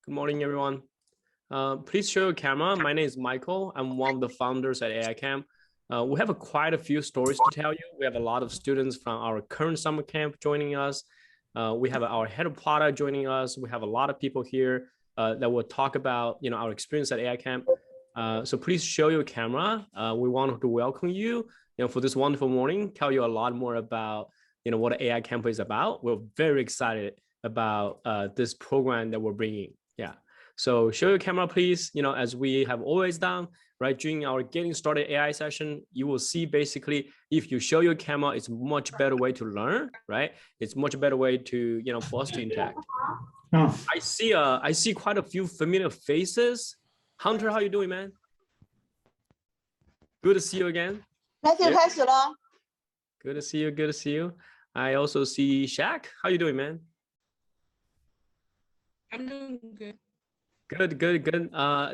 Good morning, everyone. Please show your camera. My name is Michael. I'm one of the founders at AI Camp. We have quite a few stories to tell you. We have a lot of students from our current summer camp joining us. We have our head of product joining us. We have a lot of people here that will talk about our experience at AI Camp. So please show your camera. We want to welcome you, for this wonderful morning. Tell you a lot more about what AI Camp is about. We're very excited about this program that we're bringing. Yeah. So show your camera, please. As we have always done, right? During our getting started AI session, you will see basically if you show your camera, it's much better way to learn, right? It's much better way to for us to interact. Oh. I see quite a few familiar faces. Hunter, how you doing, man? Good to see you again. Good to see you. Good to see you. I also see Shaq. How you doing, man? I'm doing good. Good.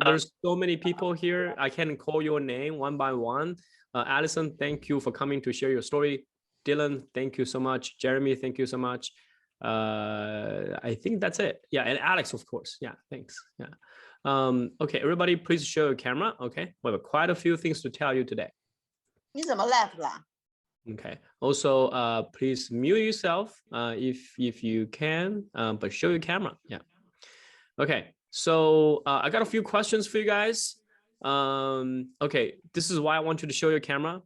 There's so many people here. I can call your name one by one. Allison, thank you for coming to share your story. Dylan, thank you so much. Jeremy, thank you so much. I think that's it. Yeah, and Alex, of course. Yeah, thanks. Yeah. Okay, everybody, please show your camera. Okay, we have quite a few things to tell you today. Okay. Also, please mute yourself if you can, but show your camera. Yeah. Okay. So I got a few questions for you guys. Okay, this is why I want you to show your camera.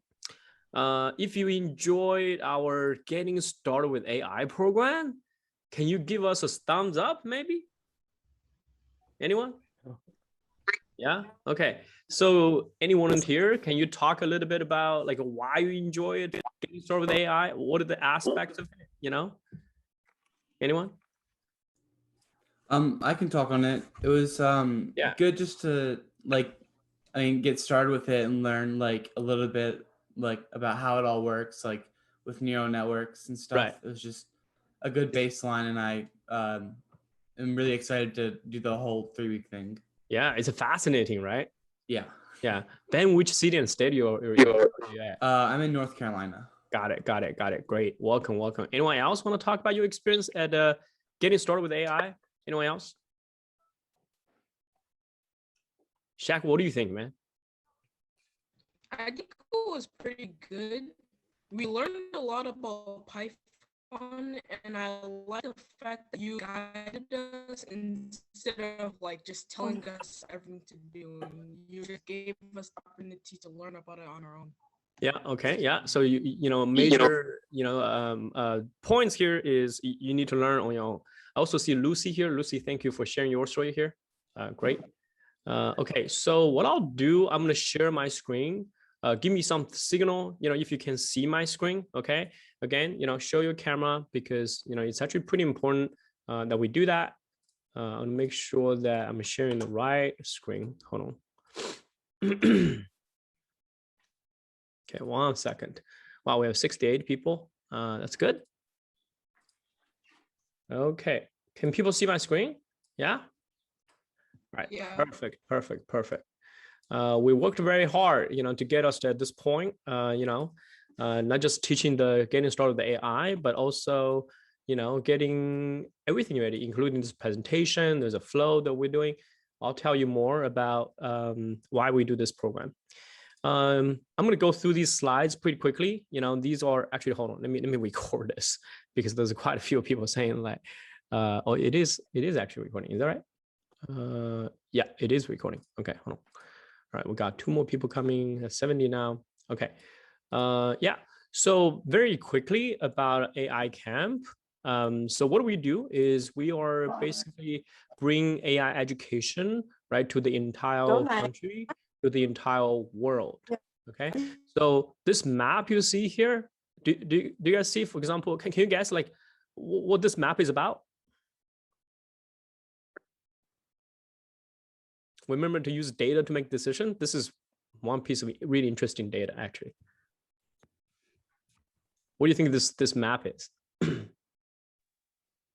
If you enjoyed our getting started with AI program, can you give us a thumbs up maybe? Anyone? Yeah. Okay. So anyone here, can you talk a little bit about like why you enjoy it, getting started with AI? What are the aspects of it? Anyone? I can talk on it. It was good just to get started with it and learn like a little bit about how it all works, like with neural networks and stuff. Right. It was just a good baseline, and I am really excited to do the whole 3-week thing. Yeah, it's fascinating, right? Yeah. Yeah. Ben, which city and state you're at? I'm in North Carolina. Got it. Great. Welcome. Anyone else want to talk about your experience at getting started with AI? Anyone else? Shaq, what do you think, man? I think it was pretty good. We learned a lot about Python, and I like the fact that you guided us instead of just telling us everything to do. You just gave us the opportunity to learn about it on our own. Yeah. Okay. Yeah. So major points here is you need to learn on your own. I also see Lucy here. Lucy, thank you for sharing your story here. Great. Okay. So what I'll do, I'm going to share my screen. Give me some signal, if you can see my screen. Okay. Again, show your camera because, it's actually pretty important that we do that. I'll make sure that I'm sharing the right screen. Hold on. Okay, 1 second. Wow, we have 68 people. That's good. Okay, can people see my screen? Yeah. Right. Yeah. Perfect. We worked very hard, to get us to this point. Not just teaching getting started with the AI, but also, getting everything ready, including this presentation. There's a flow that we're doing. I'll tell you more about why we do this program. I'm going to go through these slides pretty quickly. These are actually, hold on, let me record this because there's quite a few people saying like, oh, it is actually recording. Is that right? Yeah, it is recording. Okay, hold on. All right, we got 2 more people coming, 70 now. Okay. Yeah, so very quickly about AI Camp. So what we do is we are basically bring AI education, right, to the entire country, to the entire world. Okay, so this map you see here, do you guys see, for example, can you guess like what this map is about? Remember to use data to make decisions. This is one piece of really interesting data, actually. What do you think this map is?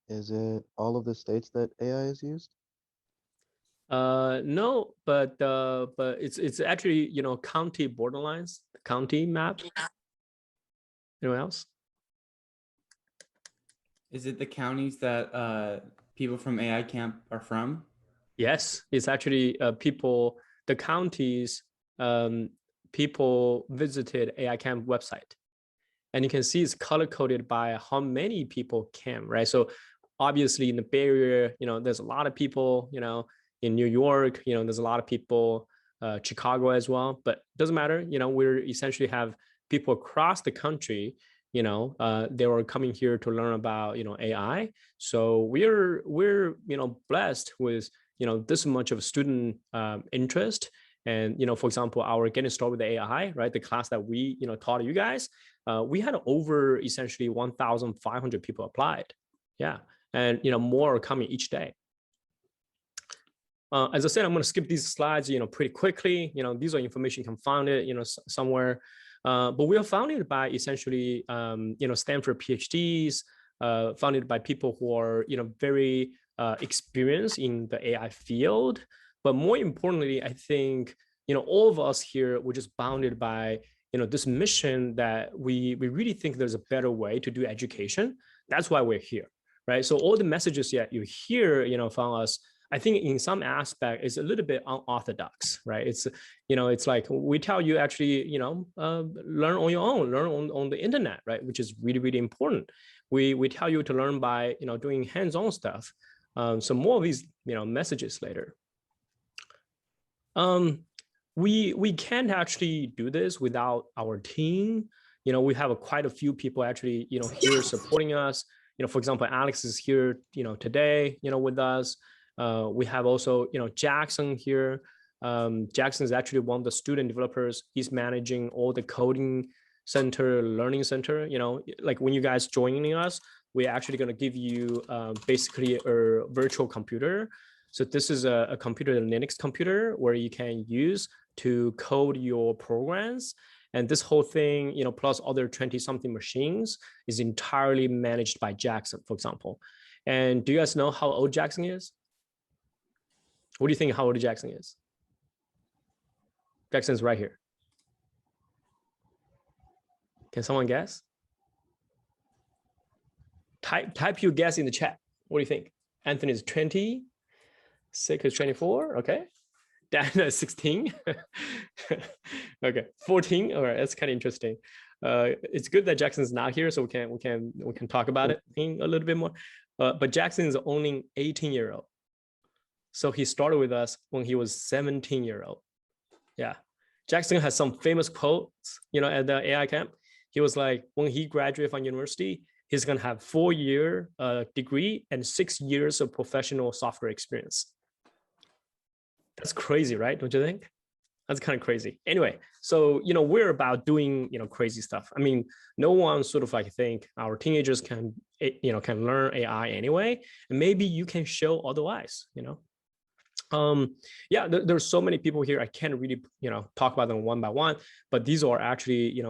Is it all of the states that AI is used? No, but it's actually county borderlines, county map. Anyone else? Is it the counties that people from AI Camp are from? Yes, it's actually people, the counties, people visited AI Camp website. And you can see it's color coded by how many people came, right? So obviously in the Bay Area, there's a lot of people, in New York, there's a lot of people, Chicago as well, but it doesn't matter. We're essentially have people across the country, they were coming here to learn about, AI. So we're blessed with, this much of student interest. And, for example, our Getting Started with AI, right? The class that we, taught you guys, we had over essentially 1,500 people applied. Yeah. And, more are coming each day. As I said, I'm going to skip these slides, pretty quickly. These are information you can find it, somewhere. But we are founded by essentially, Stanford PhDs, founded by people who are, very experienced in the AI field. But more importantly, I think, all of us here were just bounded by, this mission that we really think there's a better way to do education. That's why we're here, right? So all the messages that you hear, from us, I think in some aspect is a little bit unorthodox, right? It's, it's like we tell you actually, learn on your own, learn on the internet, right? Which is really, really important. We tell you to learn by, doing hands-on stuff. So more of these, messages later. We can't actually do this without our team. We have quite a few people actually, here supporting us. For example, Alex is here, today, with us. We have also, Jackson here. Jackson is actually one of the student developers. He's managing all the coding center, learning center. Like when you guys joining us, we're actually going to give you basically a virtual computer. So this is a computer, a Linux computer, where you can use to code your programs. And this whole thing, plus other 20-something machines is entirely managed by Jackson, for example. And do you guys know how old Jackson is? What do you think how old Jackson is? Jackson's right here. Can someone guess? Type your guess in the chat. What do you think? Anthony is 20. Sick is 24. Okay. Dan is 16. Okay, 14. All right, that's kind of interesting. It's good that Jackson's not here, so we can talk about it a little bit more. But Jackson is only 18-year-old. So he started with us when he was 17-year-old. Yeah. Jackson has some famous quotes, at the AI camp. He was like, when he graduated from university, he's going to have 4-year degree and 6 years of professional software experience. That's crazy, right? Don't you think? That's kind of crazy. Anyway, so, we're about doing, crazy stuff. I mean, no one sort of like think our teenagers can, can learn AI anyway. And maybe you can show otherwise, Yeah, there's so many people here. I can't really, talk about them one by one, but these are actually,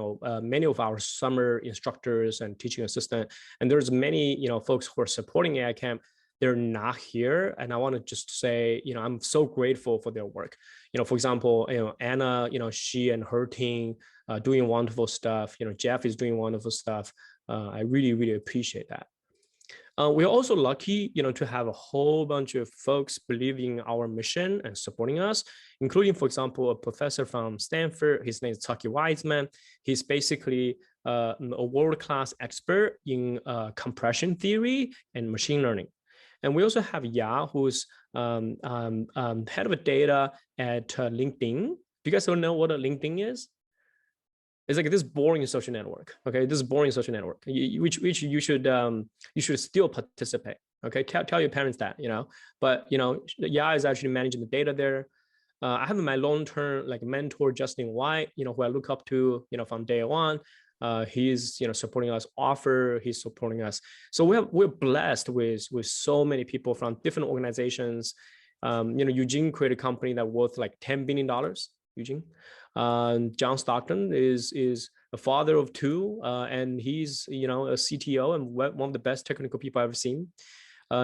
many of our summer instructors and teaching assistant. And there's many, folks who are supporting AI Camp. They're not here. And I want to just say, I'm so grateful for their work. For example, Anna, she and her team doing wonderful stuff. Jeff is doing wonderful stuff. I really, really appreciate that. We're also lucky, to have a whole bunch of folks believing in our mission and supporting us, including, for example, a professor from Stanford. His name is Tucky Wiseman. He's basically a world-class expert in compression theory and machine learning. And we also have Ya, who's head of data at LinkedIn. Do you guys don't know what a LinkedIn is? It's like this boring social network. Okay, this boring social network, which you should still participate. Okay, tell your parents that, But Ya is actually managing the data there. I have my long-term mentor Justin White, who I look up to, from day one. He's supporting us. Offer, he's supporting us. So we're blessed with so many people from different organizations. Eugene created a company that worth like $10 billion. Eugene. John Stockton is a father of two, and he's a CTO and one of the best technical people I've ever seen.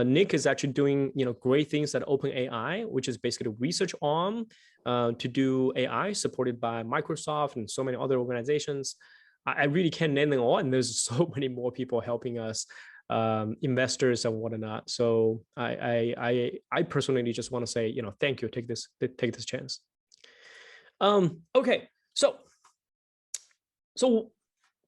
Nick is actually doing great things at OpenAI, which is basically a research arm to do AI, supported by Microsoft and so many other organizations. I really can't name them all, and there's so many more people helping us investors and whatnot. So I personally just want to say, thank you. Take this chance. Okay, so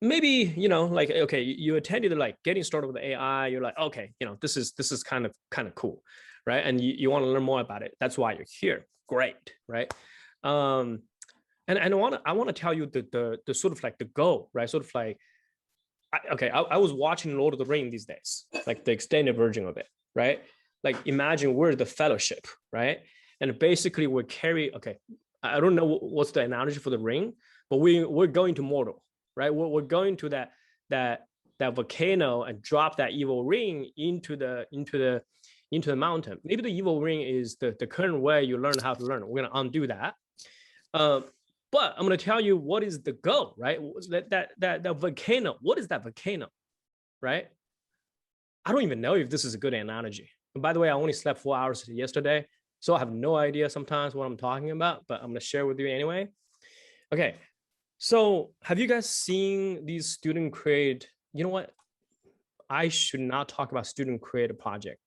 maybe like, okay, you attended like getting started with AI. You're like, okay, this is kind of cool, right? And you want to learn more about it. That's why you're here. Great, right? And I want to tell you the sort of like the goal, right? Sort of like, I was watching Lord of the Rings these days, like the extended version of it, right? Like imagine we're the fellowship, right? And basically we carry, okay, I don't know what's the analogy for the ring, but we're going to Mordor, right? We're going to that volcano and drop that evil ring into the mountain. Maybe the evil ring is the current way you learn how to learn. We're gonna undo that. But I'm going to tell you what is the goal, right? That volcano. What is that volcano, right? I don't even know if this is a good analogy. And by the way, I only slept 4 hours yesterday, so I have no idea sometimes what I'm talking about, but I'm going to share with you anyway. Okay, so have you guys seen these student create? You know what? I should not talk about student create a project.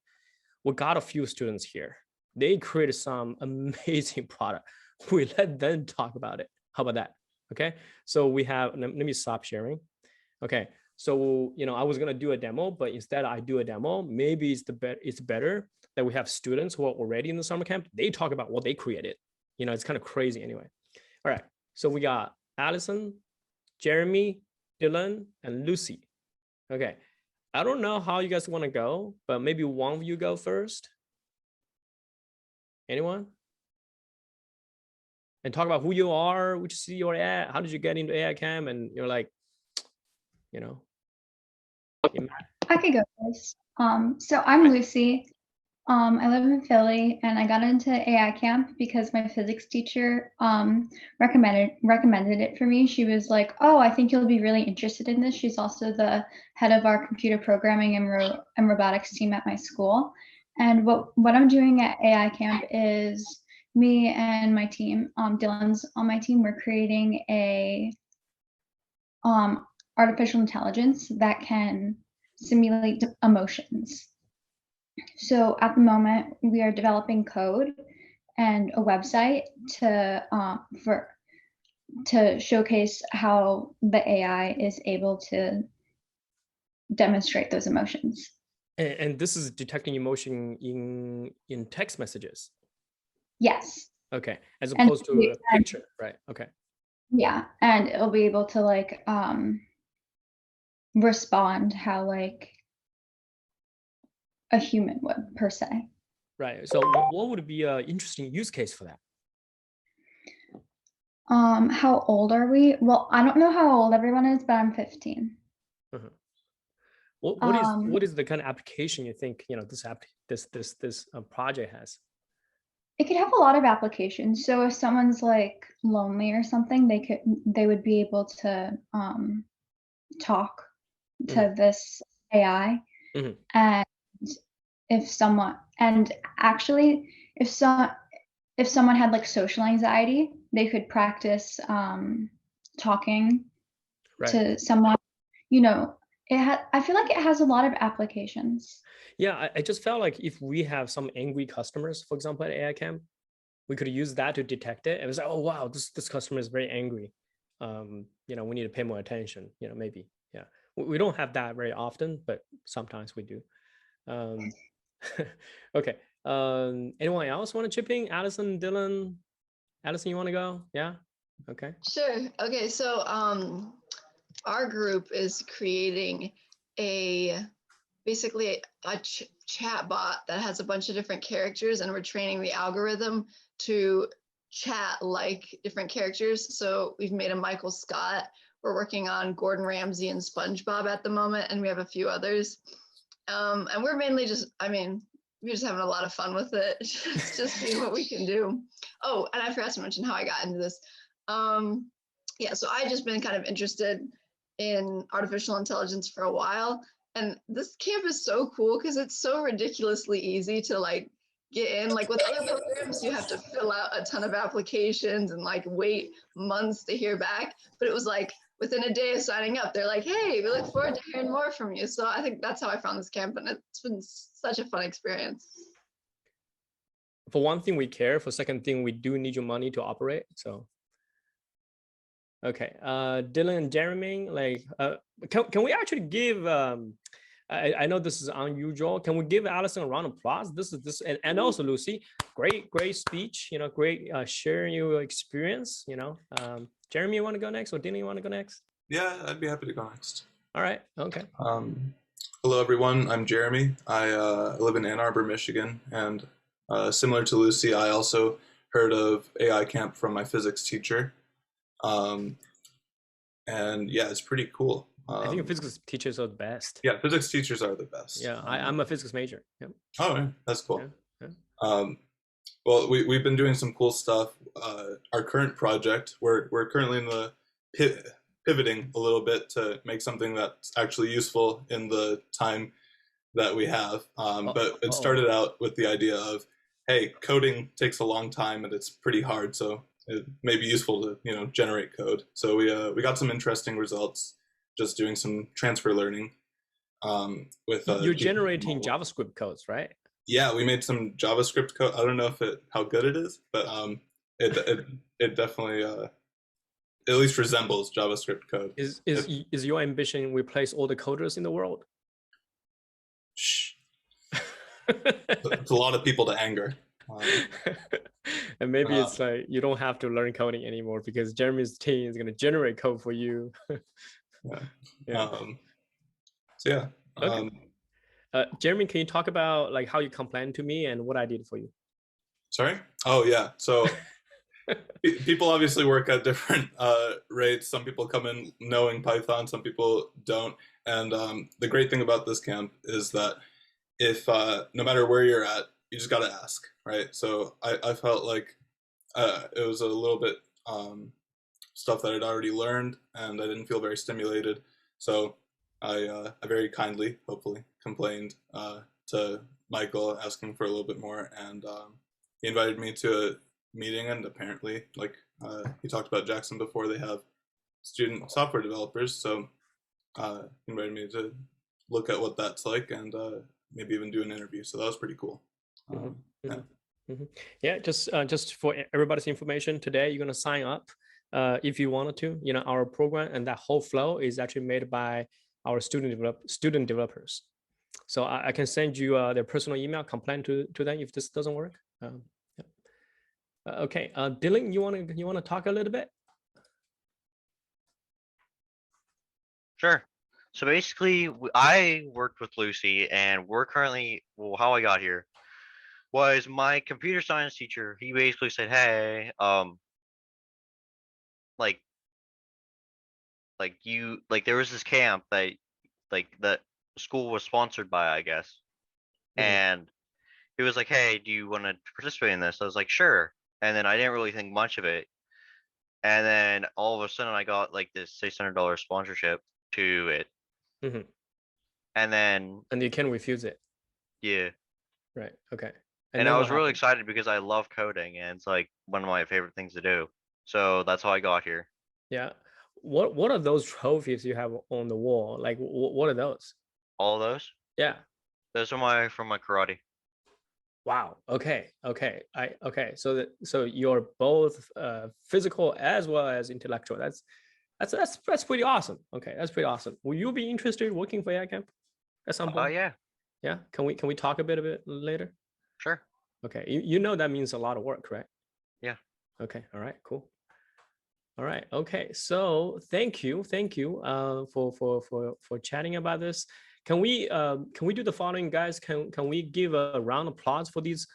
We got a few students here. They created some amazing product. We let them talk about it. How about that? Okay. So we have, let me stop sharing. Okay. So, I was going to do a demo, but instead I do a demo. Maybe it's better that we have students who are already in the summer camp. They talk about what they created. It's kind of crazy anyway. All right. So we got Allison, Jeremy, Dylan, and Lucy. Okay. I don't know how you guys want to go, but maybe one of you go first. Anyone? And talk about who you are, which city you're at, how did you get into AI Camp, and you're like, I could go first. So I'm Lucy. I live in Philly, and I got into AI Camp because my physics teacher recommended it for me. She was like, "Oh, I think you'll be really interested in this." She's also the head of our computer programming and robotics team at my school. And what I'm doing at AI Camp is me and my team, Dylan's on my team, we're creating a artificial intelligence that can simulate emotions. So at the moment, we are developing code and a website to showcase how the AI is able to demonstrate those emotions. And this is detecting emotion in text messages. Yes. Okay, as opposed to a picture, right? Okay. Yeah, and it'll be able to like respond how like a human would per se. Right. So what would be an interesting use case for that? How old are we? Well, I don't know how old everyone is, but I'm 15. Uh-huh. What is the kind of application you think this project has? It could have a lot of applications. So if someone's like lonely or something, they would be able to talk to this AI. Mm-hmm. And if someone had like social anxiety, they could practice talking to someone. I feel like it has a lot of applications. Yeah, I just felt like if we have some angry customers, for example, at AI Camp, we could use that to detect it. It was like, oh wow, this customer is very angry. We need to pay more attention. Maybe. Yeah, we don't have that very often, but sometimes we do. Okay. Anyone else want to chip in? Allison, Dylan, Allison, you want to go? Yeah. Okay. Sure. Okay. So, our group is creating basically a chat bot that has a bunch of different characters, and we're training the algorithm to chat like different characters. So we've made a Michael Scott. We're working on Gordon Ramsay and SpongeBob at the moment, and we have a few others. And we're mainly we're just having a lot of fun with it, just seeing what we can do. Oh, and I forgot to mention how I got into this. Yeah, so I just been kind of interested in artificial intelligence for a while. And this camp is so cool because it's so ridiculously easy to like get in. Like with other programs, you have to fill out a ton of applications and like wait months to hear back. But it was like within a day of signing up, they're like, hey, we look forward to hearing more from you. So I think that's how I found this camp, and it's been such a fun experience. For one thing, we care. For second thing, we do need your money to operate. So, okay, Dylan and Jeremy, like, can we actually give? I know this is unusual. Can we give Allison a round of applause? This and also Lucy, great speech. You know, great sharing your experience. You know, Jeremy, you want to go next, or Dylan, you want to go next? Yeah, I'd be happy to go next. All right. Okay. Hello, everyone. I'm Jeremy. I live in Ann Arbor, Michigan, and similar to Lucy, I also heard of AI Camp from my physics teacher. And yeah, it's pretty cool. I think physics teachers are the best. Yeah, physics teachers are the best. Yeah, I'm a physics major. Yeah. Oh, yeah, that's cool. Yeah, yeah. Well, we've been doing some cool stuff. Our current project, we're currently in the pivoting a little bit to make something that's actually useful in the time that we have. But it started out with the idea of, hey, coding takes a long time and it's pretty hard, so it may be useful to generate code. So we got some interesting results just doing some transfer learning. With you're generating JavaScript codes, right? Yeah, we made some JavaScript code. I don't know how good it is, but it definitely at least resembles JavaScript code. Is your ambition replace all the coders in the world? Shh. It's a lot of people to anger. And maybe it's like you don't have to learn coding anymore because Jeremy's team is going to generate code for you. Yeah. So yeah. Okay. Jeremy, can you talk about like how you complained to me and what I did for you? Sorry? Oh yeah. So people obviously work at different rates. Some people come in knowing Python, some people don't. And the great thing about this camp is that if no matter where you're at, you just got to ask, right? So I felt like it was a little bit stuff that I'd already learned, and I didn't feel very stimulated. So I very kindly, hopefully, complained to Michael, asking for a little bit more, and he invited me to a meeting, and apparently, like he talked about Jackson before, they have student software developers, so he invited me to look at what that's like and maybe even do an interview. So that was pretty cool. Yeah, just for everybody's information, today you're gonna sign up if you wanted to. You know, our program and that whole flow is actually made by our student developers. So I can send you their personal email, complain to them if this doesn't work. Okay, Dylan, you wanna talk a little bit? Sure. So basically, I worked with Lucy, and we're currently, well, how I got here was my computer science teacher. He basically said, hey, there was this camp that that school was sponsored by, I guess. And he was like, hey, do you want to participate in this? I was like, sure. And then I didn't really think much of it. And then all of a sudden I got like this $600 sponsorship to it. And you can refuse it. Yeah. Right. Okay. And I was really excited because I love coding, and it's like one of my favorite things to do. So that's how I got here. Yeah. What are those trophies you have on the wall? Like, what are those? All of those? Yeah. Those are from my karate. Wow. Okay. Okay. So you're both physical as well as intellectual. That's pretty awesome. Okay, that's pretty awesome. Will you be interested in working for AI Camp at some point? Yeah. Yeah. Can we talk a bit later? Sure. Okay. You know that means a lot of work, right? Yeah. Okay. All right. Cool. All right. Okay. So thank you for chatting about this. Can we do the following, guys? Can we give a round of applause for these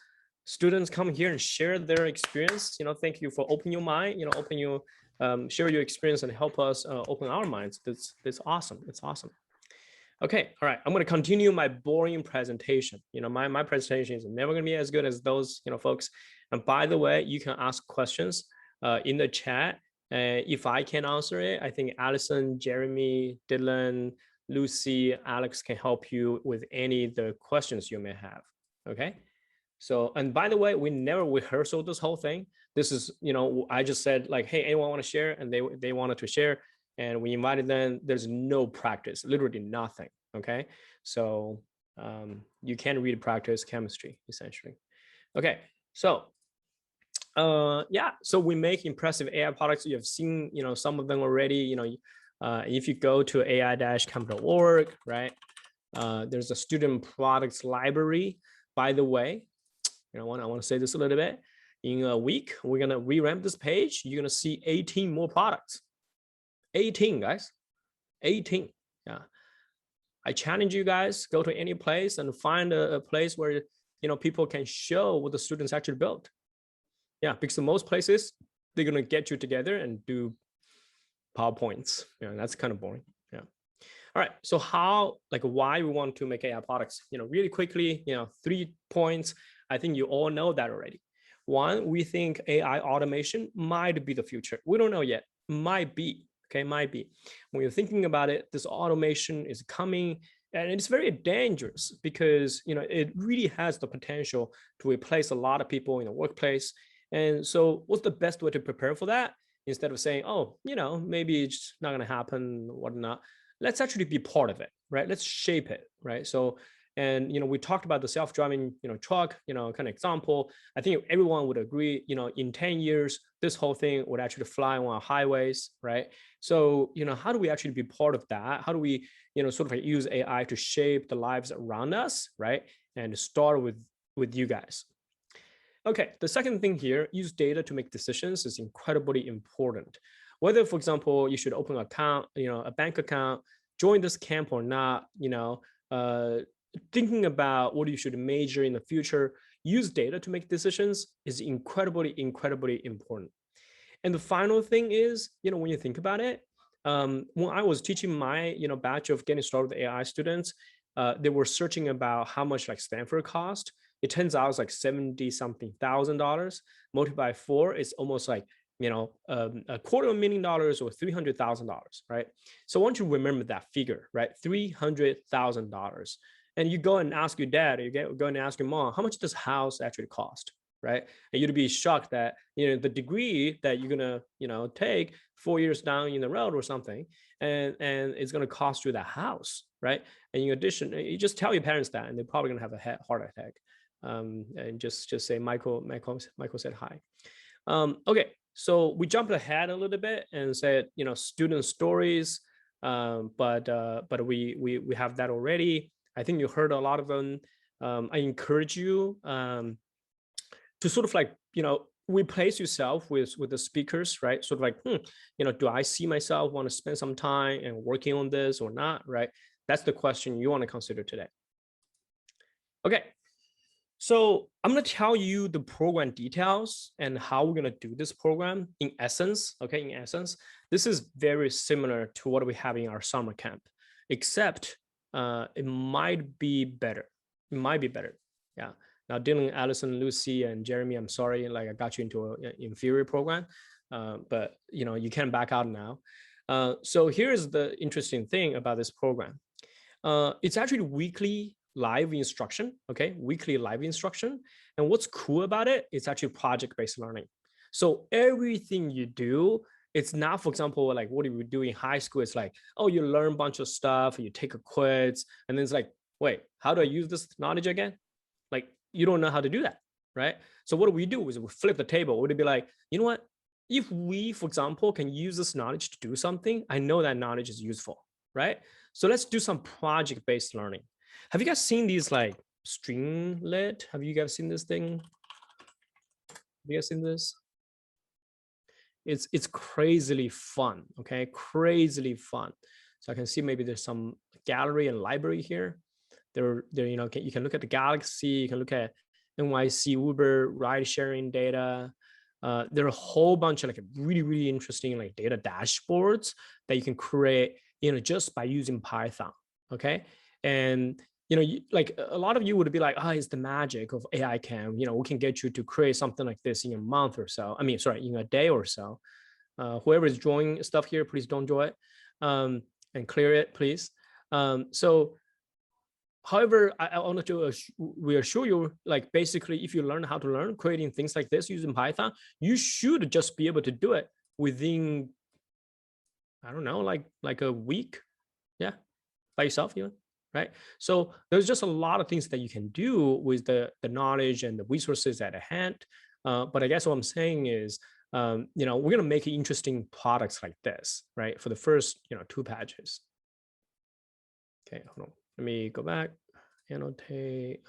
students come here and share their experience? You know, thank you for opening your mind. You know, share your experience and help us open our minds. That's awesome. It's awesome. Okay, all right. I'm going to continue my boring presentation. You know, my presentation is never going to be as good as those, folks. And by the way, you can ask questions in the chat. If I can answer it, I think Allison, Jeremy, Dylan, Lucy, Alex can help you with any of the questions you may have. Okay. So, and by the way, we never rehearsed this whole thing. This is, I just said like, hey, anyone want to share? And they wanted to share. and we invited them. There's no practice, literally nothing. Okay, so you can read practice chemistry essentially. Okay, so yeah, so we make impressive AI products. You have seen, some of them already. If you go to ai-camp.org, right? There's a student products library. By the way, I want to say this a little bit. In a week, we're gonna revamp this page. You're gonna see 18 more products. 18, guys. 18. Yeah. I challenge you guys, go to any place and find a place where people can show what the students actually built. Yeah, because in most places they're gonna get you together and do PowerPoints. That's kind of boring. Yeah. All right. So why we want to make AI products? Really quickly, 3 points. I think you all know that already. One, we think AI automation might be the future. We don't know yet. Might be. Okay, might be. When you're thinking about it, this automation is coming, and it's very dangerous because it really has the potential to replace a lot of people in the workplace. And so, what's the best way to prepare for that? Instead of saying, oh, maybe it's not going to happen, whatnot. Let's actually be part of it, right? Let's shape it, right? So, and we talked about the self-driving truck kind of example. I think everyone would agree, in 10 years this whole thing would actually fly on our highways, right? So how do we actually be part of that? How do we sort of use AI to shape the lives around us, right? And start with you guys. Okay, the second thing here, use data to make decisions, is incredibly important. Whether, for example, you should open an account, a bank account, join this camp or not, thinking about what you should major in the future, use data to make decisions is incredibly, incredibly important. And the final thing is, when you think about it, when I was teaching my, batch of getting started with AI students, they were searching about how much like Stanford cost. It turns out it's like $70-something thousand. Multiplied by 4, it's almost like $250,000 or $300,000, right? So I want you to remember that figure, right? $300,000. And you go and ask your dad, or you go and ask your mom, how much does house actually cost, right? And you'd be shocked that the degree that you're gonna take 4 years down in the road or something, and it's gonna cost you the house, right? And in addition, you just tell your parents that, and they're probably gonna have a heart attack. And just say Michael said hi. Okay, so we jumped ahead a little bit and said student stories, but we have that already. I think you heard a lot of them. I encourage you to sort of like replace yourself with the speakers, right? Sort of like, do I see myself want to spend some time and working on this or not, right? That's the question you want to consider today. Okay, so I'm going to tell you the program details and how we're going to do this program in essence. Okay, in essence, this is very similar to what we have in our summer camp, except it might be better. It might be better. Yeah. Now, Dylan, Allison, Lucy, and Jeremy, I'm sorry, like I got you into an inferior program, but you can back out now. So here's the interesting thing about this program. It's actually weekly live instruction, okay? Weekly live instruction. And what's cool about it, it's actually project-based learning. So everything you do, it's not, for example, like what we do in high school. It's like, oh, you learn a bunch of stuff, you take a quiz, and then it's like, wait, how do I use this knowledge again? Like, you don't know how to do that, right? So what we do is we flip the table. We'd be like, you know what? If we, for example, can use this knowledge to do something, I know that knowledge is useful, right? So let's do some project-based learning. Have you guys seen these like Streamlit? Have you guys seen this thing? Have you guys seen this? It's crazily fun, okay? Crazily fun. So I can see maybe there's some gallery and library here. There, you can look at the Galaxy, you can look at NYC Uber ride sharing data. There are a whole bunch of like really, really interesting like data dashboards that you can create, just by using Python, okay? And like a lot of you would be like, it's the magic of AI Camp. We can get you to create something like this in a month or so. I mean, sorry, in a day or so. Whoever is drawing stuff here, please don't draw it, and clear it, please. However, I wanted to reassure you, like basically, if you learn how to learn creating things like this using Python, you should just be able to do it within I don't know, like a week, yeah, by yourself even, right? So there's just a lot of things that you can do with the knowledge and the resources at hand. But I guess what I'm saying is, you know, we're gonna make interesting products like this, right? For the first, you know, 2 patches. Okay, hold on. Let me go back. Annotate.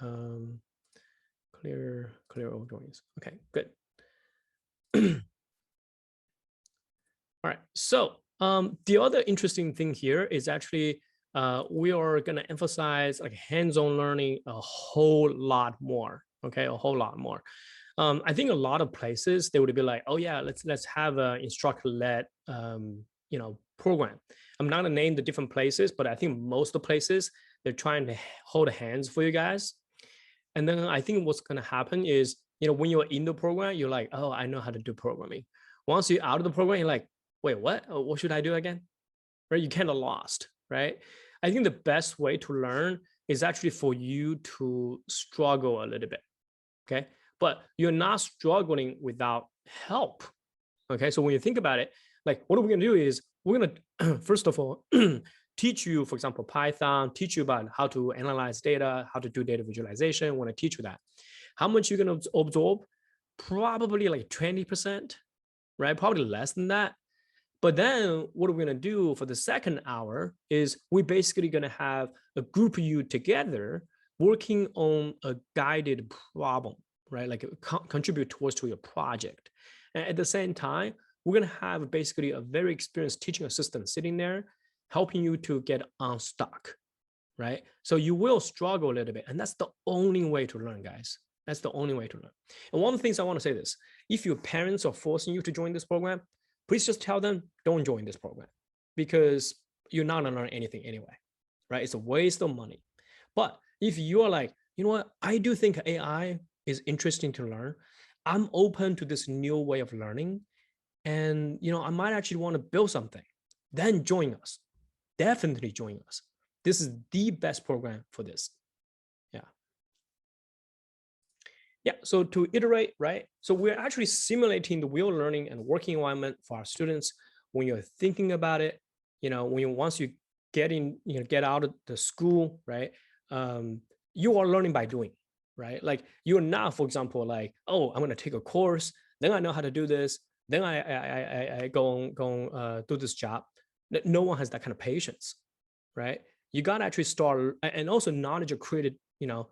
Clear all drawings. Okay, good. All right. So the other interesting thing here is actually we are going to emphasize like hands-on learning a whole lot more. Okay, a whole lot more. I think a lot of places they would be like, oh yeah, let's have an instructor-led you know, program. I'm not gonna name the different places, but I think most of the places they're trying to hold hands for you guys. And then I think what's gonna happen is, you know, when you're in the program, you're like, oh, I know how to do programming. Once you're out of the program, you're like, wait, what? Oh, what should I do again? Right? You kind of lost, right? I think the best way to learn is actually for you to struggle a little bit, okay? But you're not struggling without help, okay? So when you think about it, like what are we gonna do is we're gonna, first of all, teach you, for example, Python, teach you about how to analyze data, how to do data visualization. Want to teach you that. How much you're going to absorb? Probably like 20%, right? Probably less than that. But then what we're going to do for the second hour is we're basically going to have a group of you together working on a guided problem, right? Like contribute towards to your project. And at the same time, we're going to have basically a very experienced teaching assistant sitting there helping you to get unstuck, right? So you will struggle a little bit, and that's the only way to learn, guys. That's the only way to learn. And one of the things I want to say this, if your parents are forcing you to join this program, please just tell them, don't join this program because you're not gonna learn anything anyway, right? It's a waste of money. But if you are like, you know what, I do think AI is interesting to learn. I'm open to this new way of learning. And, you know, I might actually want to build something, then join us. Definitely join us. This is the best program for this. Yeah. Yeah, so to iterate, right? So we're actually simulating the real learning and working environment for our students. When you're thinking about it, you know, once you get in, you know, get out of the school, right? You are learning by doing, right? Like you're not, for example, like, oh, I'm going to take a course, then I know how to do this, then I go on do this job. No one has that kind of patience, right? You got to actually start, and also knowledge are created, you know,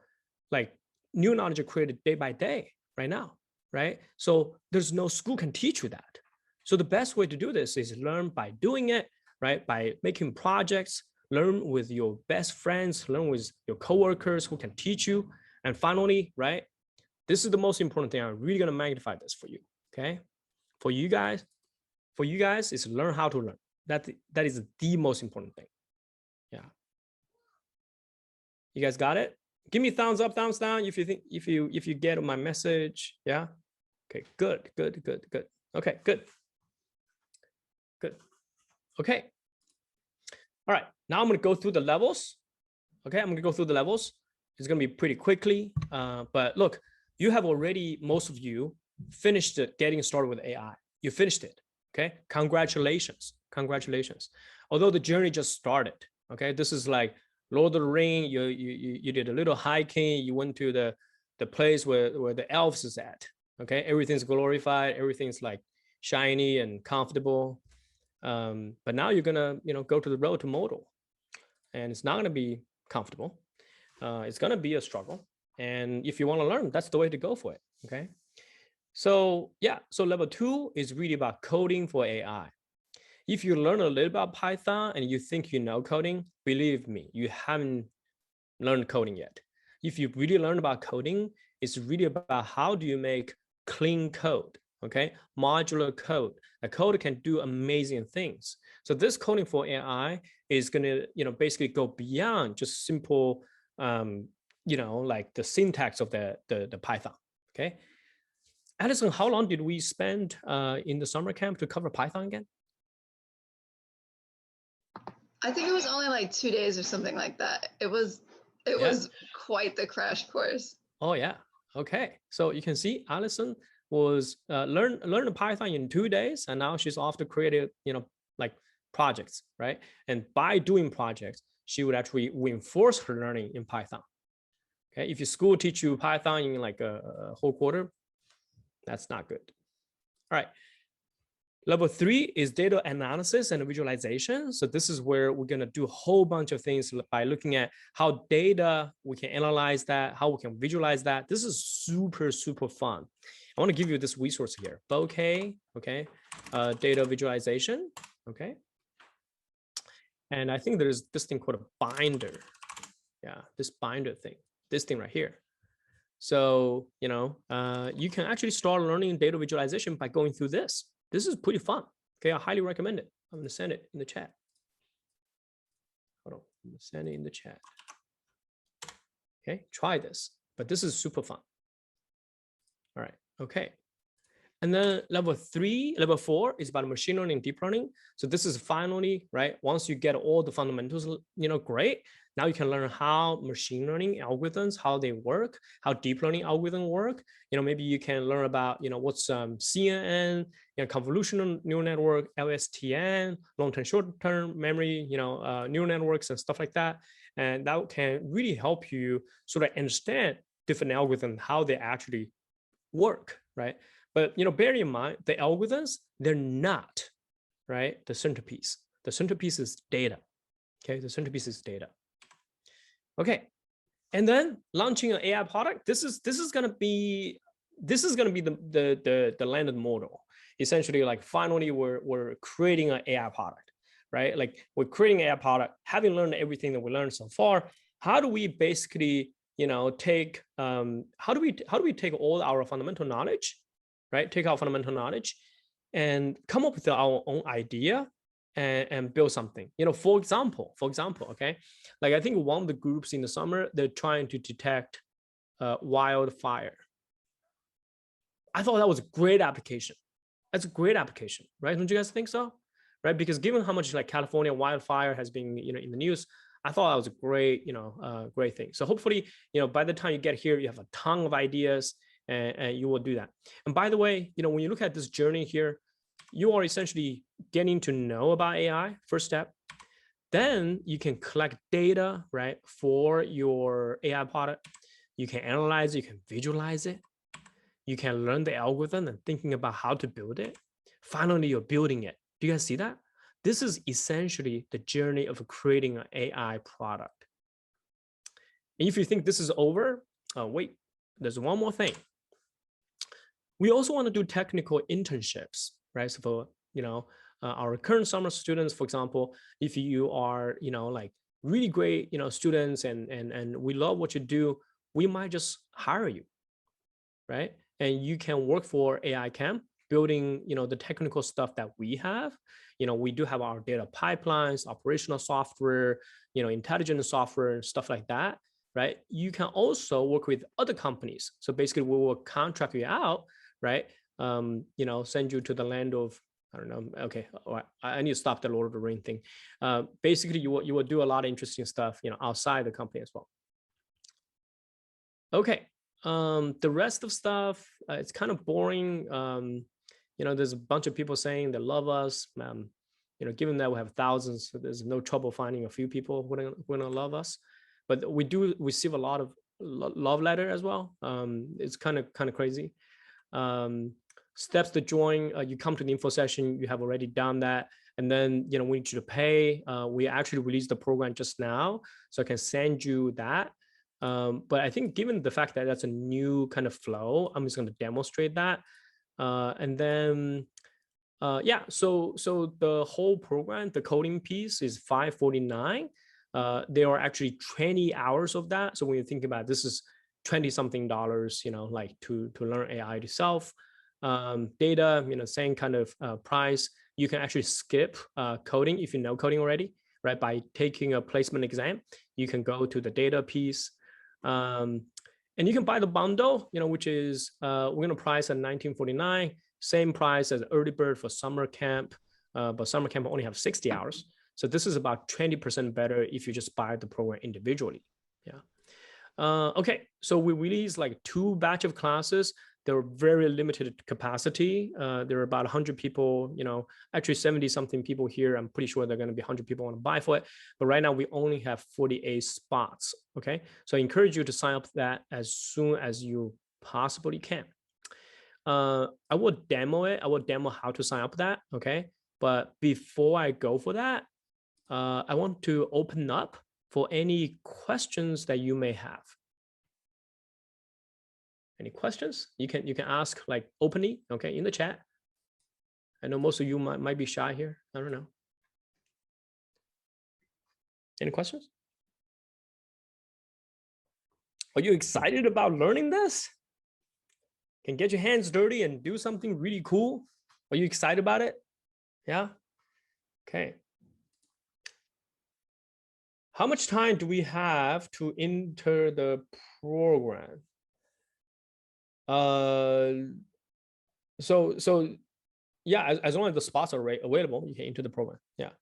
like new knowledge are created day by day right now, right? So there's no school can teach you that. So the best way to do this is learn by doing it, right? By making projects, learn with your best friends, learn with your coworkers who can teach you. And finally, right? This is the most important thing. I'm really going to magnify this for you, okay? For you guys is learn how to learn. That is the most important thing. Yeah. You guys got it? Give me thumbs up, thumbs down if you think if you get my message. Yeah. Okay, good. Okay, good. Okay. All right. Now I'm gonna go through the levels. Okay, I'm gonna go through the levels. It's gonna be pretty quickly. But look, you have already, most of you, finished it getting started with AI. You finished it. Okay, congratulations. Although the journey just started. Okay, this is like Lord of the Ring. You did a little hiking. You went to the place where the elves is at. Okay, everything's glorified. Everything's like shiny and comfortable. But now you're gonna go to the road to modal, and it's not gonna be comfortable. It's gonna be a struggle. And if you want to learn, that's the way to go for it. Okay. So yeah, so level 2 is really about coding for AI. If you learn a little about Python and you think you know coding, believe me, you haven't learned coding yet. If you really learn about coding, it's really about how do you make clean code, okay? Modular code. A code can do amazing things. So this coding for AI is gonna, basically go beyond just simple, like the syntax of the Python, okay? Addison, how long did we spend in the summer camp to cover Python again? I think it was only like 2 days or something like that. It was quite the crash course. Oh yeah. Okay. So you can see Allison was learn Python in 2 days, and now she's off to create like projects, right? And by doing projects, she would actually reinforce her learning in Python. Okay, if your school teach you Python in like a whole quarter, that's not good. All right. Level 3 is data analysis and visualization. So this is where we're going to do a whole bunch of things by looking at how data, we can analyze that, how we can visualize that. This is super, super fun. I want to give you this resource here. Bokeh, okay, data visualization, okay. And I think there's this thing called a binder. Yeah, this binder thing, this thing right here. So, you know, you can actually start learning data visualization by going through this. This is pretty fun. Okay, I highly recommend it. I'm gonna send it in the chat. Hold on, I'm gonna send it in the chat. Okay, try this, but this is super fun. All right, okay. And then level 4 is about machine learning, deep learning. So this is finally, right? Once you get all the fundamentals, you know, great. Now you can learn how machine learning algorithms, how they work, how deep learning algorithms work. You know, maybe you can learn about, you know, what's CNN, you know, convolutional neural network, LSTM, long-term, short-term memory, you know, neural networks and stuff like that. And that can really help you sort of understand different algorithms, how they actually work, right? But, you know, bear in mind, the algorithms, they're not, right, the centerpiece. The centerpiece is data, okay? The centerpiece is data. Okay, and then launching an AI product, this is gonna be the landed model. Essentially, like finally we're creating an AI product, right? Like we're creating an AI product, having learned everything that we learned so far. How do we basically, you know, take how do we take all our fundamental knowledge, right? Take our fundamental knowledge and come up with our own idea and build something. You know, for example, okay, like I think one of the groups in the summer, they're trying to detect wildfire. I thought that was a great application. That's a great application, right? Don't you guys think so? Right? Because given how much like California wildfire has been, you know, in the news, I thought that was a great, you know, great thing. So hopefully, you know, by the time you get here, you have a ton of ideas and you will do that. And by the way, you know, when you look at this journey here, you are essentially getting to know about AI, first step. Then you can collect data, right, for your AI product. You can analyze it, you can visualize it. You can learn the algorithm and thinking about how to build it. Finally, you're building it. Do you guys see that? This is essentially the journey of creating an AI product. And if you think this is over, wait, there's one more thing. We also want to do technical internships, right? So for, you know, our current summer students, for example, if you are, you know, like really great, you know, students and we love what you do, we might just hire you, right? And you can work for AI Camp, building, you know, the technical stuff that we have. You know, we do have our data pipelines, operational software, you know, intelligent software and stuff like that, right? You can also work with other companies. So basically we will contract you out, right? You know, send you to the land of, I don't know. Okay, I need to stop the Lord of the Ring thing. Basically, you will do a lot of interesting stuff, you know, outside the company as well. Okay, the rest of stuff, it's kind of boring. You know, there's a bunch of people saying they love us. You know, given that we have thousands, so there's no trouble finding a few people who are gonna love us. But we do receive a lot of love letter as well. It's kind of crazy. Steps to join, you come to the info session, you have already done that. And then, you know, we need you to pay. We actually released the program just now, so I can send you that. But I think given the fact that that's a new kind of flow, I'm just going to demonstrate that. And then, yeah, so the whole program, the coding piece is $549. There are actually 20 hours of that. So when you think about it, this is 20 something dollars, you know, like to learn AI itself. Data, you know, same kind of price. You can actually skip coding if you know coding already, right? By taking a placement exam, you can go to the data piece. And you can buy the bundle, you know, which is we're going to price at $19.49, same price as early bird for summer camp, but summer camp only have 60 hours. So this is about 20% better if you just buy the program individually. Yeah. Okay, so we released like 2 batch of classes. they're very limited capacity. There are about 100 people, actually 70 something people here. I'm pretty sure there are going to be 100 people want to buy for it. But right now we only have 48 spots. Okay. So I encourage you to sign up for that as soon as you possibly can. I will demo it. I will demo how to sign up for that. Okay. But before I go for that, I want to open up for any questions that you may have. Any questions? You can ask like openly, okay, in the chat. I know most of you might be shy here. I don't know. Any questions? Are you excited about learning this? Can get your hands dirty and do something really cool? Are you excited about it? Yeah? Okay. How much time do we have to enter the program? So yeah, as long as the spots are available, you can enter the program. Yeah.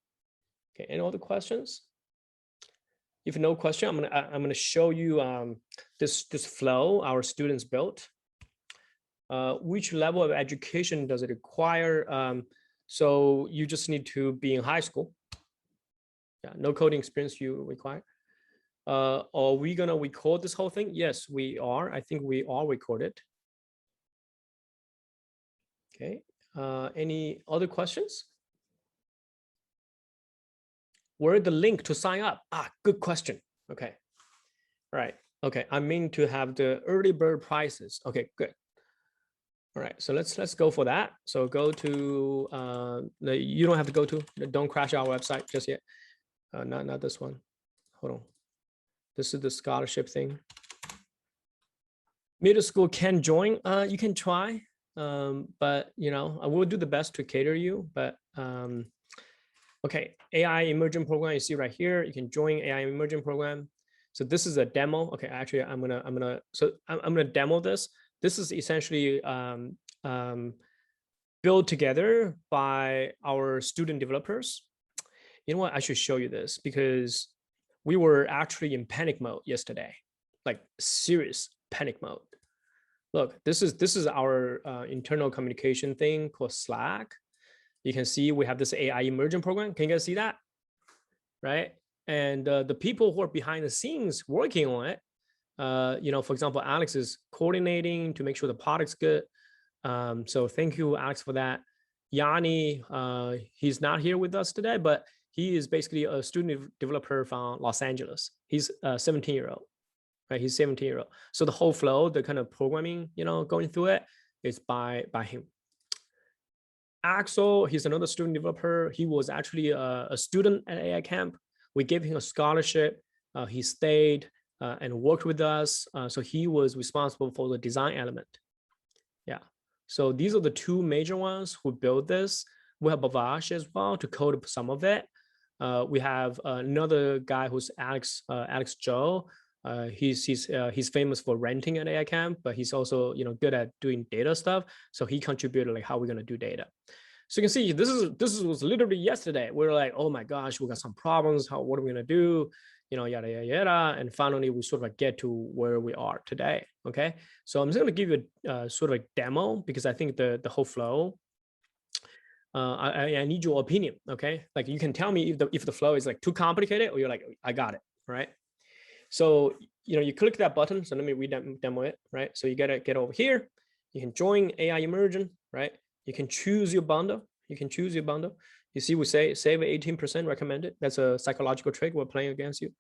Okay. Any other questions? If no question, I'm gonna show you this flow our students built. Which level of education does it require? So you just need to be in high school. Yeah, no coding experience you require. Are we gonna record this whole thing? Yes, we are. I think we all recorded. Okay. Any other questions? Where the link to sign up? Good question. Okay. All right. Okay. I mean to have the early bird prices. Okay, good. All right. So let's go for that. So go to you don't have to go to. Don't crash our website just yet. Not this one. Hold on. This is the scholarship thing. Middle school can join. You can try, but I will do the best to cater you. But okay, AI Immersion program you see right here. You can join AI Immersion program. So this is a demo. Okay, actually, I'm gonna demo this. This is essentially built together by our student developers. You know what? I should show you this because we were actually in panic mode yesterday, like serious panic mode. Look, this is our internal communication thing called Slack. You can see we have this AI Immersion program. Can you guys see that? Right? And the people who are behind the scenes working on it, for example, Alex is coordinating to make sure the product's good. So thank you, Alex, for that. Yanni, he's not here with us today, but he is basically a student developer from Los Angeles. He's a 17-year-old, right? He's 17-year-old. So the whole flow, the kind of programming, going through it is by him. Axel, he's another student developer. He was actually a student at AI Camp. We gave him a scholarship. He stayed and worked with us. So he was responsible for the design element. Yeah. So these are the two major ones who built this. We have Bavash as well to code some of it. We have another guy who's Alex Joe. He's famous for renting at AI Camp, but he's also good at doing data stuff. So he contributed like how we're gonna do data. So you can see this was literally yesterday. We were like, oh my gosh, we got some problems. What are we gonna do? Yada yada yada. And finally, we sort of like get to where we are today. Okay, so I'm just gonna give you a sort of a demo because I think the whole flow. I need your opinion. Okay, like you can tell me if the flow is like too complicated or you're like I got it, right? So you click that button. So let me demo it, right? So you gotta get over here. You can join AI Immersion, right? You can choose your bundle. You see, we say save 18% recommended. That's a psychological trick we're playing against you.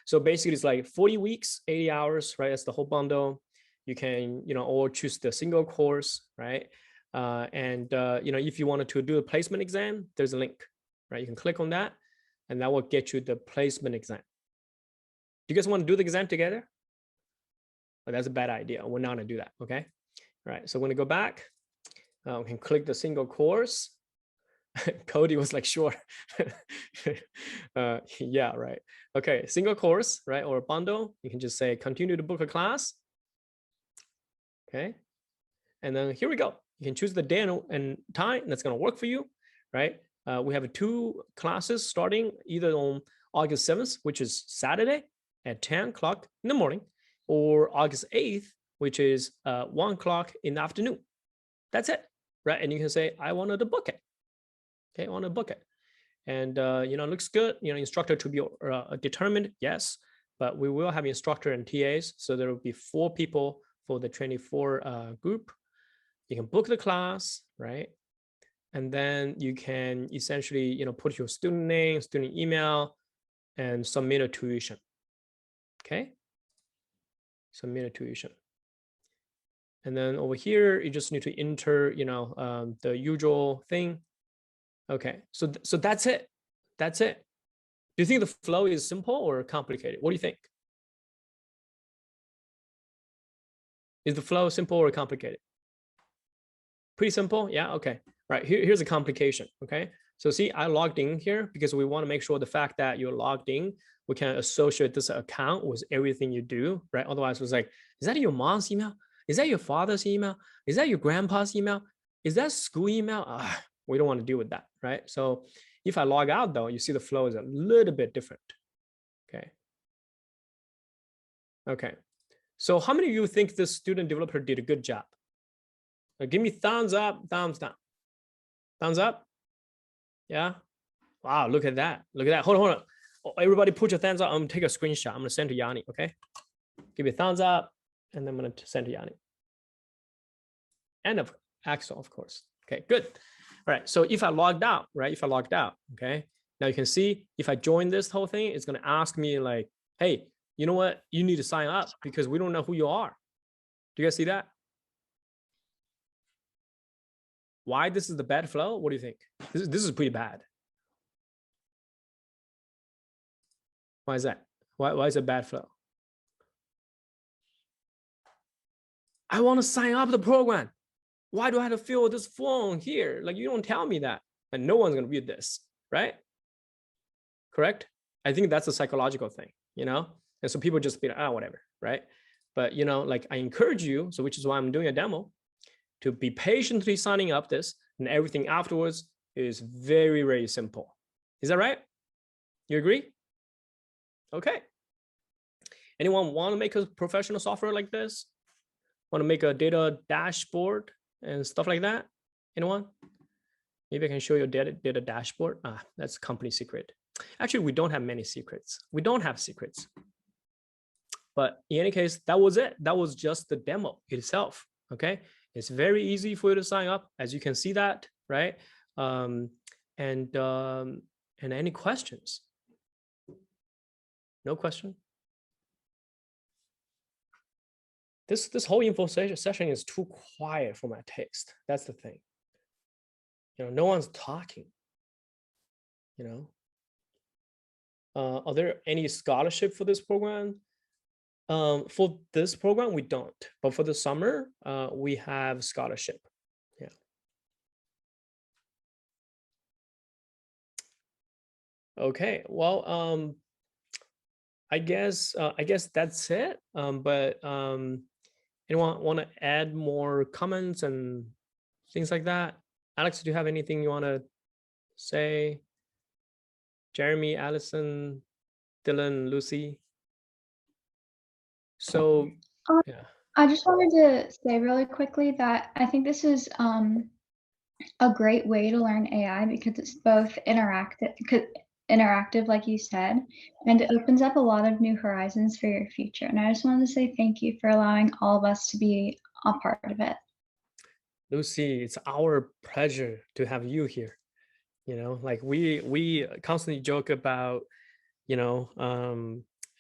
So basically, it's like 40 weeks, 80 hours, right? That's the whole bundle. You can, or choose the single course, right? If you wanted to do a placement exam, there's a link, right? You can click on that, and that will get you the placement exam. Do you guys want to do the exam together? Oh, that's a bad idea. We're not gonna do that, okay? All right, so we're gonna go back. We can click the single course. Cody was like, sure. Yeah, right. Okay, single course, right? Or bundle. You can just say continue to book a class. Okay. And then here we go. You can choose the day and time that's going to work for you, right? We have 2 classes starting either on August 7th, which is Saturday at 10 o'clock in the morning, or August 8th, which is 1 o'clock in the afternoon. That's it, right? And you can say, I wanted to book it. Okay, I want to book it. And, looks good. Instructor to be determined, yes, but we will have instructor and TAs. So there will be 4 people for the 24 group. You can book the class, right? And then you can essentially, put your student name, student email, and submit a tuition. Okay, submit a tuition. And then over here, you just need to enter, the usual thing. Okay, so that's it. That's it. Do you think the flow is simple or complicated? What do you think? Is the flow simple or complicated? Pretty simple, yeah, okay. Right, here's a complication, okay? So see, I logged in here because we want to make sure the fact that you're logged in, we can associate this account with everything you do, right? Otherwise, it's like, is that your mom's email? Is that your father's email? Is that your grandpa's email? Is that school email? We don't want to deal with that, right? So if I log out though, you see the flow is a little bit different, okay? Okay, so how many of you think this student developer did a good job? Give me thumbs up, thumbs down. Thumbs up? Yeah? Wow, look at that. Look at that. Hold on. Oh, everybody put your thumbs up. I'm gonna take a screenshot. I'm gonna send to Yanni, okay? Give me a thumbs up, and then I'm gonna send to Yanni. And of Axel, of course. Okay, good. All right, so if I logged out, right? If I logged out, okay? Now you can see if I join this whole thing, it's gonna ask me like, hey, you know what? You need to sign up because we don't know who you are. Do you guys see that? Why this is the bad flow? What do you think? This is pretty bad. Why is that? Why is it bad flow? I want to sign up the program. Why do I have to fill this form here? Like, you don't tell me that. And no one's going to read this, right? Correct? I think that's a psychological thing, And so people just be like, whatever, right? But, like I encourage you, so which is why I'm doing a demo, to be patiently signing up this, and everything afterwards is very, very simple. Is that right? You agree? Okay. Anyone want to make a professional software like this? Want to make a data dashboard and stuff like that? Anyone? Maybe I can show you a data dashboard. That's a company secret. Actually, we don't have many secrets. We don't have secrets. But in any case, that was it. That was just the demo itself, okay? It's very easy for you to sign up, as you can see that, right? And any questions? No question? This whole info session is too quiet for my taste. That's the thing. No one's talking. Are there any scholarship for this program? For this program, we don't. But for the summer, we have scholarship. Yeah. Okay. Well, I guess that's it. But anyone want to add more comments and things like that? Alex, do you have anything you want to say? Jeremy, Allison, Dylan, Lucy. So, yeah. I just wanted to say really quickly that I think this is a great way to learn AI because it's both interactive, like you said, and it opens up a lot of new horizons for your future. And I just wanted to say thank you for allowing all of us to be a part of it. Lucy, it's our pleasure to have you here. Like we constantly joke about,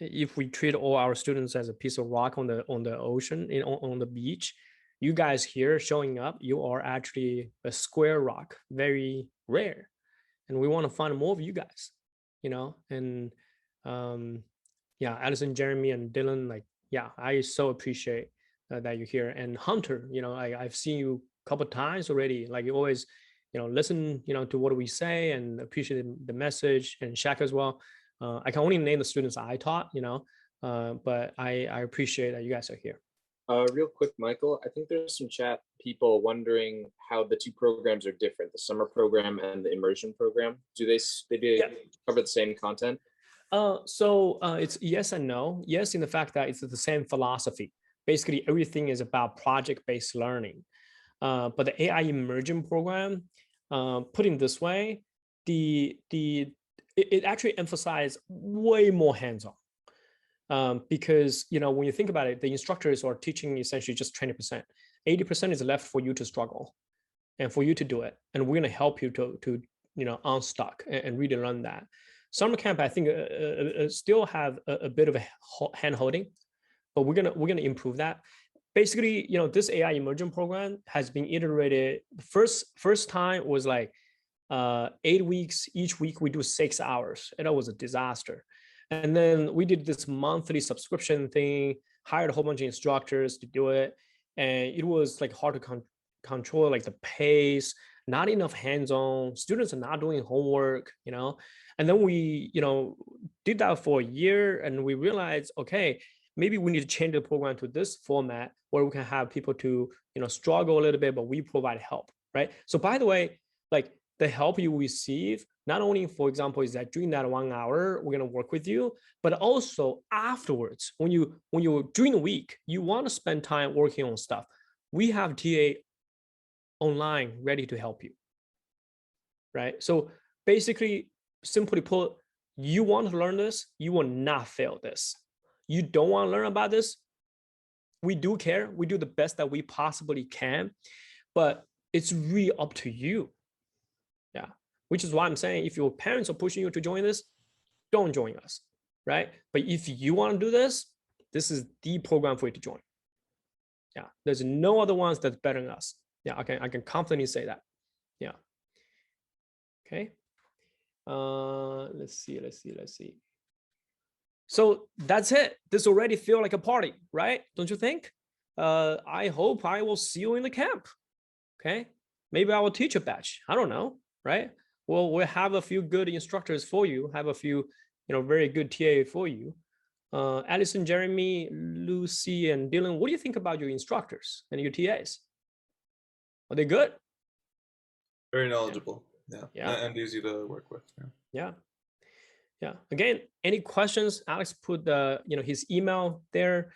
if we treat all our students as a piece of rock on the ocean, on the beach, you guys here showing up, you are actually a square rock, very rare. And we want to find more of you guys, and yeah, Allison, Jeremy, and Dylan, like, yeah, I so appreciate that you're here. And Hunter, I've seen you a couple of times already. Like, you always, listen, to what we say and appreciate the message, and Shaq as well. I can only name the students I taught, but I appreciate that you guys are here. Real quick, Michael, I think there's some chat people wondering how the two programs are different, the summer program and the immersion program. Do they cover the same content? So it's yes and no. Yes, in the fact that it's the same philosophy, basically everything is about project-based learning. But the AI Immersion program, putting this way, it actually emphasizes way more hands-on. Because when you think about it, the instructors are teaching essentially just 20%. 80% is left for you to struggle and for you to do it. And we're going to help you to unstuck and really learn that. Summer camp, I think, still have a bit of a hand holding, but we're gonna improve that. Basically, this AI Immersion program has been iterated. The first time was like 8 weeks. Each week we do 6 hours, and that was a disaster. And then we did this monthly subscription thing, hired a whole bunch of instructors to do it, and it was like hard to control like the pace, not enough hands-on, students are not doing homework, and then we did that for a year, and we realized, okay, maybe we need to change the program to this format where we can have people to struggle a little bit, but we provide help, right? So by the way, like the help you receive, not only, for example, is that during that 1 hour we're going to work with you, but also afterwards, when you're during the week you want to spend time working on stuff, we have TA online ready to help you, right? So basically, simply put, you want to learn this, you will not fail this. You don't want to learn about this, we do care, we do the best that we possibly can, but it's really up to you. Yeah, which is why I'm saying, if your parents are pushing you to join this, don't join us, right? But if you want to do this, this is the program for you to join. Yeah, there's no other ones that's better than us. Yeah, I can confidently say that. Yeah. Okay. Let's see. So that's it. This already feels like a party, right? Don't you think? I hope I will see you in the camp. Okay. Maybe I will teach a batch. I don't know, right? Well, we'll have a few good instructors for you, have a few, very good TA for you. Allison, Jeremy, Lucy, and Dylan, what do you think about your instructors and your TAs? Are they good? Very knowledgeable. Yeah. And easy to work with. Yeah. Again, any questions? Alex put his email there.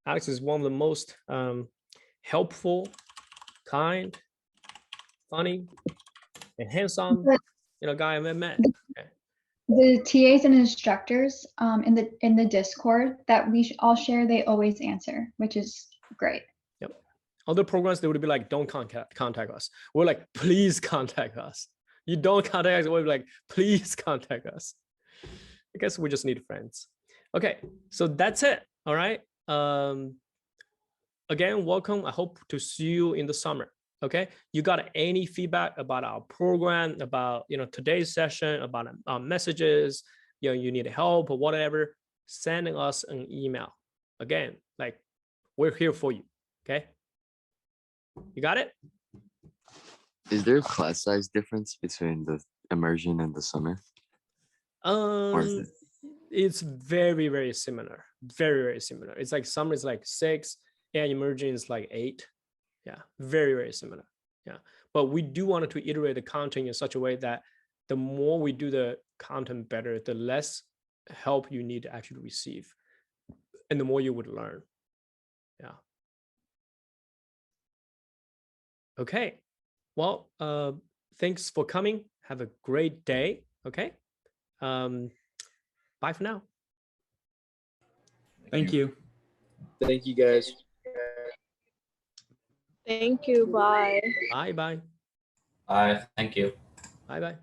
Alex is one of the most helpful, kind, funny, and handsome guy I've ever met. Okay. The TAs and instructors in the Discord that we all share, they always answer, which is great. Yep. Other programs, they would be like, don't contact us. We're like, please contact us. You don't contact us, we're like, please contact us. I guess we just need friends. Okay, so that's it. All right. Again, welcome. I hope to see you in the summer. Okay, you got any feedback about our program, about today's session, about our messages, you need help or whatever, sending us an email. Again, like, we're here for you. Okay, you got it? Is there a class size difference between the immersion and the summer? It's very, very similar. Very, very similar. It's like summer is like 6 and immersion is like 8. Yeah, very, very similar. Yeah, but we do want to iterate the content in such a way that the more we do the content better, the less help you need to actually receive, and the more you would learn. Yeah. Okay. Well, thanks for coming. Have a great day. Okay. Bye for now. Thank you. Thank you, guys. Thank you. Bye. Bye. Bye. Thank you. Bye.